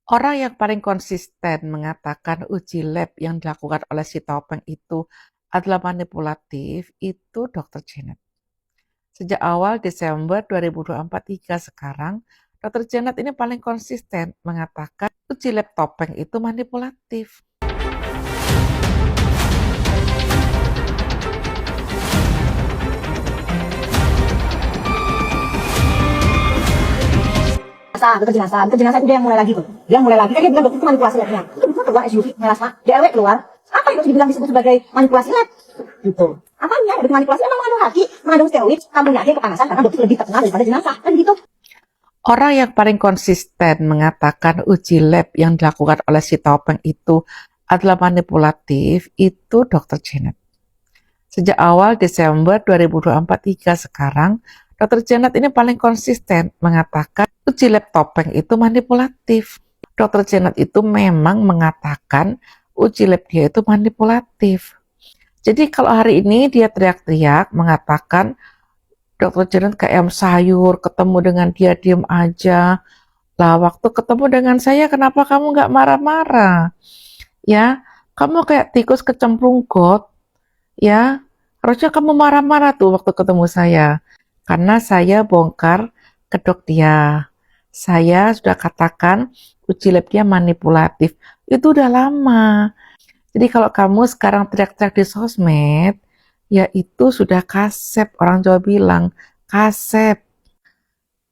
Orang yang paling konsisten mengatakan uji lab yang dilakukan oleh si Topeng itu adalah manipulatif, itu Dr. Janet. Sejak awal Desember 2024 hingga sekarang, Dr. Janet ini paling konsisten mengatakan uji lab Topeng itu manipulatif. Jenazah itu dia yang mulai lagi tuh. Dia mulai lagi, kan dia bilang dokter itu manipulasi labnya. Itu bisa keluar SUV, melasma, DRW keluar. Apa itu dibilang disebut sebagai manipulasi lab? Gitu. Apanya? Dokter manipulasi emang mengandung haki, mengandung steroid, kamunya aja yang kepanasan karena dokter lebih terkenal daripada jenazah. Kan gitu. Orang yang paling konsisten mengatakan uji lab yang dilakukan oleh si Topeng itu adalah manipulatif, itu Dr. Janet. Sejak awal Desember 2024 hingga sekarang, Dr. Janet ini paling konsisten mengatakan uji lab Topeng itu manipulatif. Dr. Janet itu memang mengatakan uji lab dia itu manipulatif. Jadi kalau hari ini dia teriak-teriak mengatakan Dr. Janet kayak ayam sayur, ketemu dengan dia diem aja. Lah waktu ketemu dengan saya kenapa kamu nggak marah-marah? Ya, kamu kayak tikus kecemplung got. Ya, harusnya kamu marah-marah tuh waktu ketemu saya. Karena saya bongkar kedok dia. Saya sudah katakan uji lab dia manipulatif. Itu udah lama. Jadi kalau kamu sekarang teriak-teriak di sosmed, ya itu sudah kasep. Orang Jawa bilang, kasep.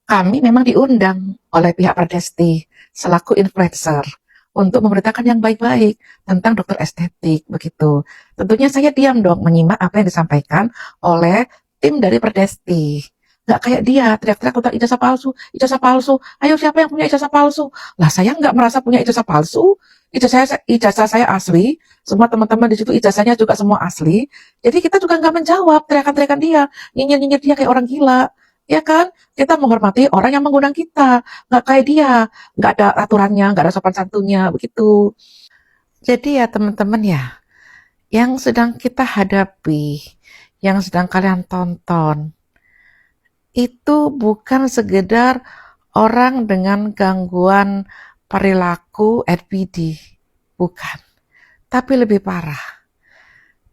Kami memang diundang oleh pihak Pradesti selaku influencer untuk memberitakan yang baik-baik tentang dokter estetik, begitu. Tentunya saya diam dong menyimak apa yang disampaikan oleh tim dari Pradesti. Nggak kayak dia, teriak-teriak tentang ijazah palsu, ijazah palsu. Ayo siapa yang punya ijazah palsu? Lah saya nggak merasa punya ijazah palsu. Ijazah saya asli, semua teman-teman di situ ijazahnya juga semua asli. Jadi kita juga nggak menjawab teriakan-teriakan dia, nyinyir-nyinyir dia kayak orang gila. Ya kan? Kita menghormati orang yang mengundang kita, nggak kayak dia, nggak ada aturannya, nggak ada sopan santunnya, begitu. Jadi ya teman-teman ya, yang sedang kita hadapi, yang sedang kalian tonton, itu bukan sekedar orang dengan gangguan perilaku NPD, bukan. Tapi lebih parah,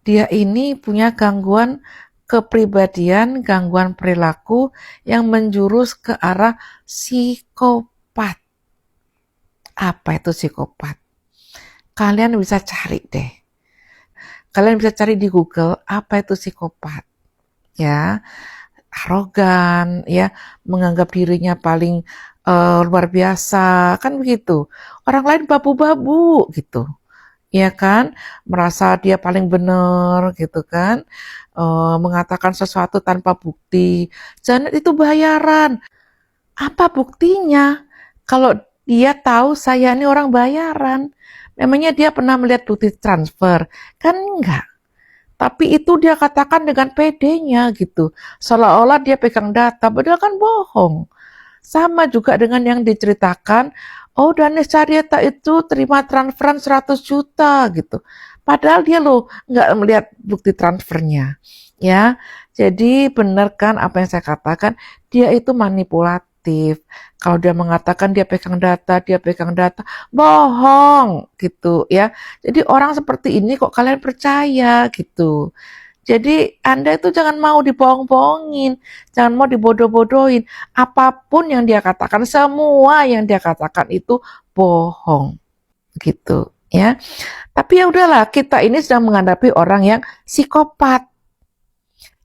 dia ini punya gangguan kepribadian, gangguan perilaku yang menjurus ke arah psikopat. Apa itu psikopat? Kalian bisa cari deh. Kalian bisa cari di Google apa itu psikopat. Ya, arogan, ya, menganggap dirinya paling luar biasa, kan begitu. Orang lain babu-babu gitu. Ya kan, merasa dia paling benar gitu kan, mengatakan sesuatu tanpa bukti. Janet itu bayaran. Apa buktinya? Kalau dia tahu saya ini orang bayaran, memangnya dia pernah melihat bukti transfer? Kan enggak. Tapi itu dia katakan dengan PD-nya gitu, seolah-olah dia pegang data, padahal kan bohong. Sama juga dengan yang diceritakan, oh Danis Cahyata itu terima transferan 100 juta gitu. Padahal dia loh nggak melihat bukti transfernya. Ya, jadi benar kan apa yang saya katakan, dia itu manipulatif. Kalau dia mengatakan dia pegang data, bohong gitu ya. Jadi orang seperti ini kok kalian percaya gitu. Jadi Anda itu jangan mau dibohong-bohongin, jangan mau dibodoh-bodohin. Apapun yang dia katakan, semua yang dia katakan itu bohong, gitu ya. Tapi ya udahlah, kita ini sedang menghadapi orang yang psikopat.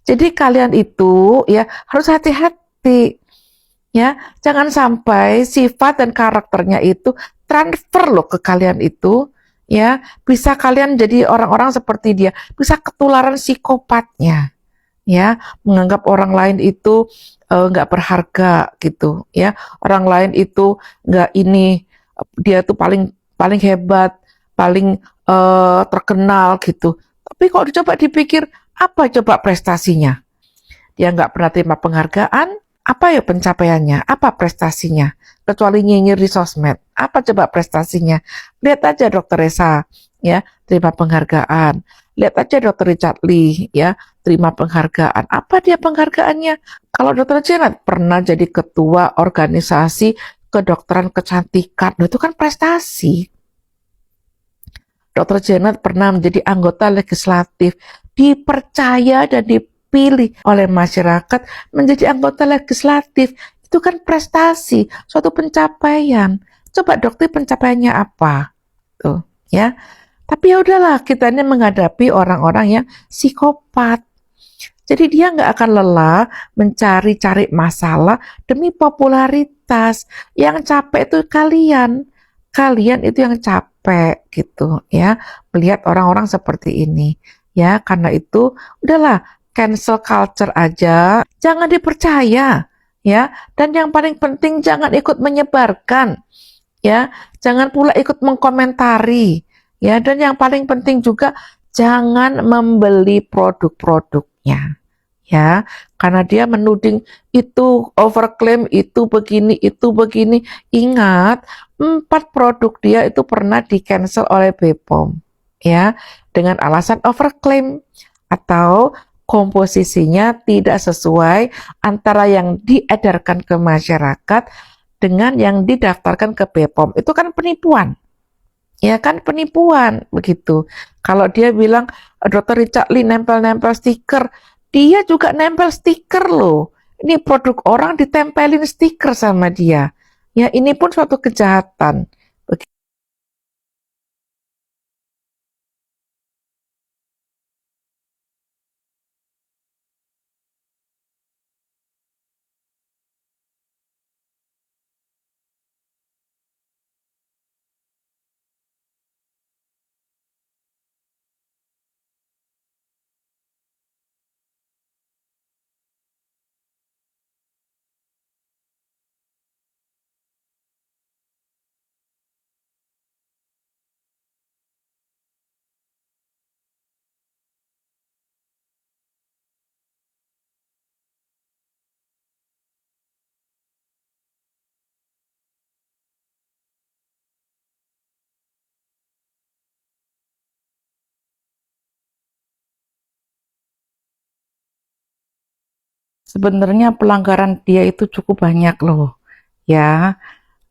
Jadi kalian itu ya harus hati-hati ya, jangan sampai sifat dan karakternya itu transfer loh ke kalian itu ya, bisa kalian jadi orang-orang seperti dia, bisa ketularan psikopatnya ya, menganggap orang lain itu nggak berharga gitu ya, orang lain itu nggak ini, dia tuh paling paling hebat, paling terkenal gitu. Tapi kalau dicoba dipikir, apa coba prestasinya? Dia nggak pernah terima penghargaan, apa ya pencapaiannya? Apa prestasinya? Kecuali nyinyir di sosmed. Apa coba prestasinya? Lihat aja Dokter Resa, ya, terima penghargaan. Lihat aja Dokter Richard Lee, ya, terima penghargaan. Apa dia penghargaannya? Kalau Dokter Janet pernah jadi ketua organisasi kedokteran kecantikan. Nah, itu kan prestasi. Dr. Janet pernah menjadi anggota legislatif, dipercaya dan dipilih oleh masyarakat menjadi anggota legislatif. Itu kan prestasi, suatu pencapaian. Coba dokter pencapaiannya apa? Tuh, ya. Tapi ya udahlah, kita ini menghadapi orang-orang yang psikopat. Jadi dia nggak akan lelah mencari-cari masalah demi popularitas. Yang capek itu kalian itu yang capek gitu ya, melihat orang-orang seperti ini ya. Karena itu udahlah, cancel culture aja, jangan dipercaya ya. Dan yang paling penting jangan ikut menyebarkan ya, jangan pula ikut mengkomentari ya. Dan yang paling penting juga jangan membeli produk-produknya ya, karena dia menuding itu overklaim, itu begini. Ingat, 4 produk dia itu pernah di cancel oleh BPOM ya, dengan alasan overklaim atau komposisinya tidak sesuai antara yang diedarkan ke masyarakat dengan yang didaftarkan ke BPOM. Itu kan penipuan. Ya kan, penipuan begitu. Kalau dia bilang Dr. Richard Lee nempel-nempel stiker, dia juga nempel stiker loh. Ini produk orang ditempelin stiker sama dia. Ya, ini pun suatu kejahatan. Sebenarnya pelanggaran dia itu cukup banyak loh. Ya,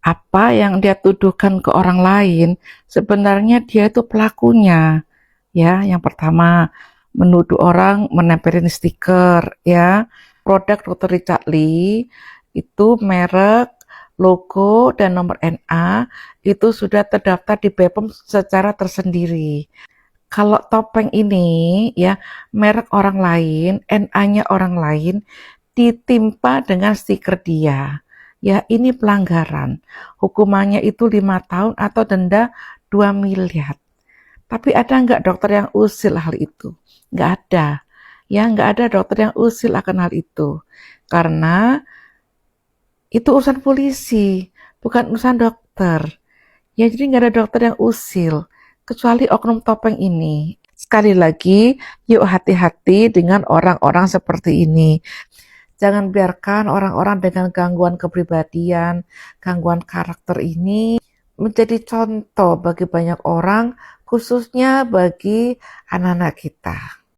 apa yang dia tuduhkan ke orang lain, sebenarnya dia itu pelakunya. Ya, yang pertama, menuduh orang menempelin stiker ya. Produk Dr. Richard Lee itu merek, logo, dan nomor NA itu sudah terdaftar di BPOM secara tersendiri. Kalau topeng ini ya, merek orang lain, NA-nya orang lain, ditimpa dengan stiker dia. Ya, ini pelanggaran. Hukumannya itu 5 tahun atau denda 2 miliar. Tapi ada nggak dokter yang usil hal itu? Nggak ada. Ya, nggak ada dokter yang usil akan hal itu. Karena itu urusan polisi, bukan urusan dokter. Ya, jadi nggak ada dokter yang usil, kecuali oknum topeng ini. Sekali lagi, yuk hati-hati dengan orang-orang seperti ini. Jangan biarkan orang-orang dengan gangguan kepribadian, gangguan karakter ini menjadi contoh bagi banyak orang, khususnya bagi anak-anak kita.